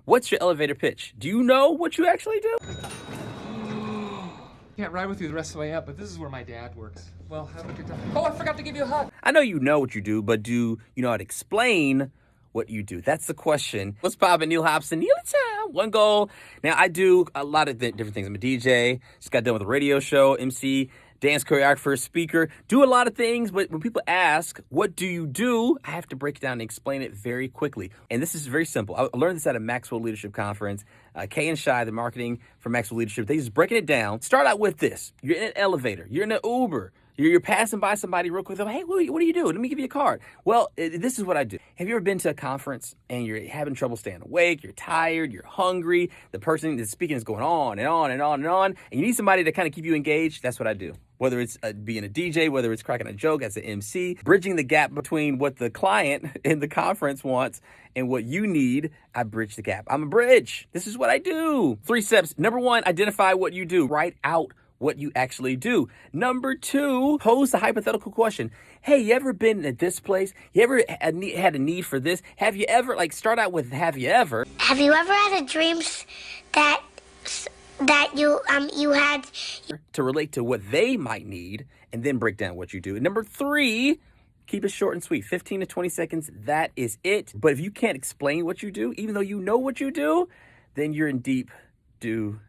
What's your elevator pitch? Do you know what you actually do? Can't ride with you the rest of the way up, but this is where my dad works. Well, have a good time. Oh, I forgot to give you a hug. I know you know what you do, but do you know how to explain what you do? That's the question. What's poppin'? Neil Hobson, Neil time. One goal. Now, I do a lot of different things. I'm a DJ. Just got done with a radio show, MC, dance choreographer, speaker. Do a lot of things, but when people ask, what do you do? I have to break it down and explain it very quickly. And this is very simple. I learned this at a Maxwell Leadership Conference. Kay and Shai, the marketing for Maxwell Leadership, they just breaking it down. Start out with this. You're in an elevator. You're in an Uber. You're passing by somebody real quick. Hey, what do you do? Let me give you a card. Well, this is what I do. Have you ever been to a conference and you're having trouble staying awake? You're tired. You're hungry. The person that's speaking is going on and on and on and on. And you need somebody to kind of keep you engaged. That's what I do. Whether it's being a DJ, whether it's cracking a joke as an MC, bridging the gap between what the client in the conference wants and what you need, I bridge the gap. I'm a bridge. This is what I do. 3 steps. Number 1, identify what you do. Write out what you actually do. Number 2, pose the hypothetical question. Hey, you ever been at this place? You ever had a need for this? Have you ever, start out with, have you ever? Have you ever had a dream that you had? To relate to what they might need and then break down what you do. And number 3, keep it short and sweet. 15 to 20 seconds, that is it. But if you can't explain what you do, even though you know what you do, then you're in deep do.